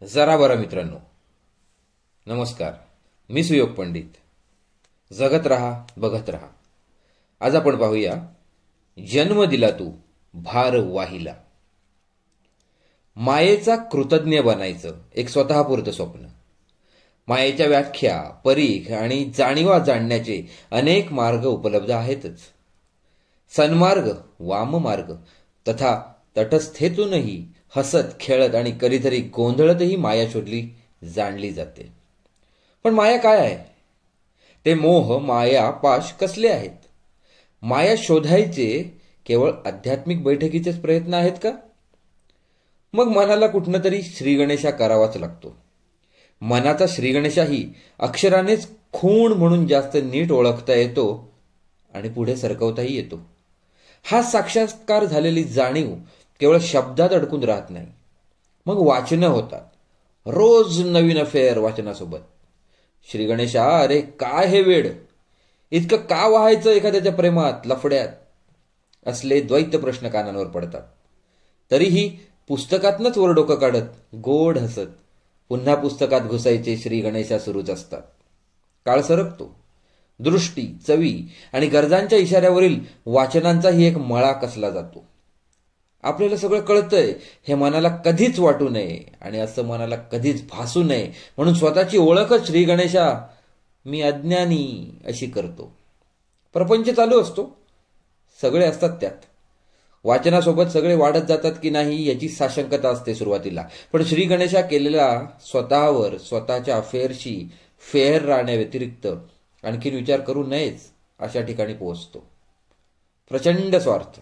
जरा बरं मित्रांनो, नमस्कार. मी सुयोग पंडित. जगत रहा, बघत रहा. आज आपण पाहूया, जन्म दिला तू भार वाहिला. मायेचा कृतज्ञ बनायचं एक स्वतःपुरतं स्वप्न. मायेच्या व्याख्या, परीख आणि जाणीवा जाणण्याचे अनेक मार्ग उपलब्ध आहेतच. सन्मार्ग, वाममार्ग तथा तटस्थेतूनही हसत खेळत आणि कधीतरी गोंधळतही माया शोधली जाणली जाते. पण माया काय आहे? ते मोह, माया, पाश कसले आहेत? माया शोधायचे केवळ आध्यात्मिक बैठकीचेच प्रयत्न आहेत का? मग मनाला कुठनं तरी श्रीगणेशा करावाच लागतो. मनाचा श्रीगणेशाही अक्षरानेच खूण म्हणून जास्त नीट ओळखता येतो आणि पुढे सरकवताही येतो. हा साक्षात्कार झालेली जाणीव केवळ शब्दात अडकून राहत नाही. मग वाचनं होतात, रोज नवीन अफेअर वाचनासोबत. श्रीगणेशा, अरे काय हे वेड, इतकं का वाहायचं एखाद्याच्या प्रेमात, लफड्यात? असले द्वैत प्रश्न कानांवर पडतात. तरीही पुस्तकातनंच वर डोकं काढत, गोड हसत पुन्हा पुस्तकात घुसायचे श्रीगणेशा सुरूच असतात. काळ सरकतो. दृष्टी, चवी आणि गरजांच्या इशाऱ्यावरील वाचनांचाही एक मळा कसला जातो. आपल्याला सगळं कळतंय हे मनाला कधीच वाटू नये आणि असं मनाला कधीच भासू नये म्हणून स्वतःची ओळखच श्रीगणेशा मी अज्ञानी अशी करतो. प्रपंच चालू असतो, सगळे असतात त्यात. वाचनासोबत सगळे वाढत जातात की नाही याची साशंकता असते सुरुवातीला. पण श्रीगणेशा केलेला स्वतःवर, स्वतःच्या अफेअरशी फेअर राहण्याव्यतिरिक्त आणखीन विचार करू नयेच अशा ठिकाणी पोहोचतो. प्रचंड स्वार्थ.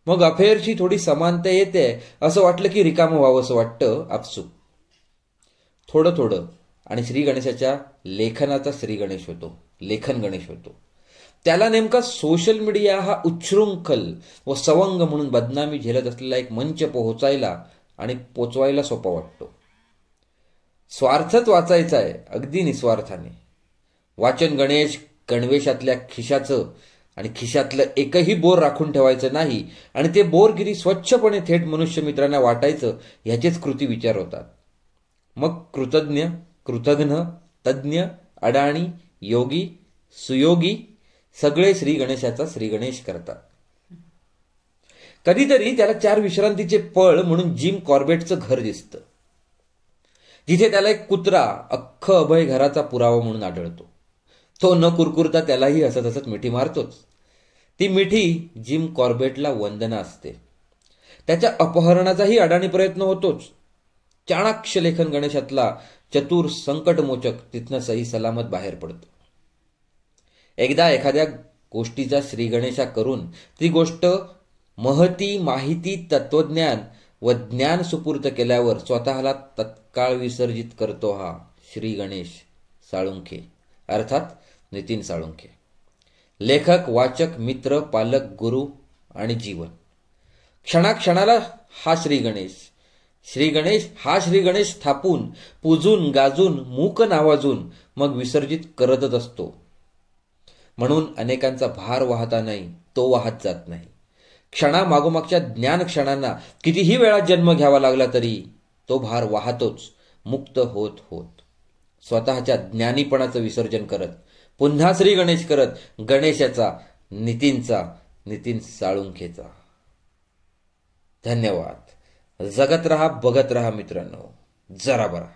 मग अफेअरशी थोडी समानता येते असं वाटलं की रिकामं व्हावं असं वाटतं आपसूक. थोडं थोडं आणि श्रीगणेशाच्या लेखनाचा श्रीगणेश होतो, लेखन गणेश होतो. त्याला नेमका सोशल मीडिया हा उच्छृंखल व सवंग म्हणून बदनामी झेलत असलेला एक मंच पोहोचायला आणि पोचवायला सोपा वाटतो. स्वार्थच वाचायचा आहे, अगदी निस्वार्थाने. वाचन गणेश गणवेशातल्या खिशाचं आणि खिशातलं एकही बोर राखून ठेवायचं नाही आणि ते बोरगिरी स्वच्छपणे थेट मनुष्य मित्रांना वाटायचं ह्याचेच कृती विचार होतात. मग कृतज्ञ, कृतघ्न, तज्ज्ञ, अडाणी, योगी, सुयोगी सगळे श्रीगणेशाचा श्रीगणेश करतात. कधीतरी त्याला 4 विश्रांतीचे पळ म्हणून जिम कॉर्बेटचं घर दिसतं, जिथे त्याला एक कुत्रा अख्खं अभय घराचा पुरावा म्हणून आढळतो. तो न कुरकुरता त्यालाही हसत हसत मिठी मारतोच. ती मिठी जिम कॉर्बेटला वंदना असते. त्याच्या अपहरणाचाही अडाणी प्रयत्न होतोच. चाणाक्ष लेखन गणेशातला चतुर संकटमोचक तिथनं सही सलामत बाहेर पडतो. एकदा एखाद्या गोष्टीचा श्रीगणेशा करून ती गोष्ट महती, माहिती, तत्वज्ञान व ज्ञान सुपूर्त केल्यावर स्वतःला तत्काळ विसर्जित करतो हा श्रीगणेश साळुंखे, अर्थात नितीन साळुंखे. लेखक, वाचक, मित्र, पालक, गुरु आणि जीवन. क्षणाक्षणाला हा श्रीगणेश. श्रीगणेश हा श्रीगणेश स्थापून, पूजून, गाजून, मूक नावाजून मग विसर्जित करतच असतो. म्हणून अनेकांचा भार वाहता नाही, तो वाहत जात नाही. क्षणामागोमागच्या ज्ञान क्षणांना कितीही वेळा जन्म घ्यावा लागला तरी तो भार वाहतोच, मुक्त होत होत. स्वतःच्या ज्ञानीपणाचं विसर्जन करत, पुन्हा श्रीगणेश करत, गणेशाचा, नितीनचा, नितीन साळुंखेचा. धन्यवाद. जगत रहा, बघत रहा मित्रांनो. जरा बरा.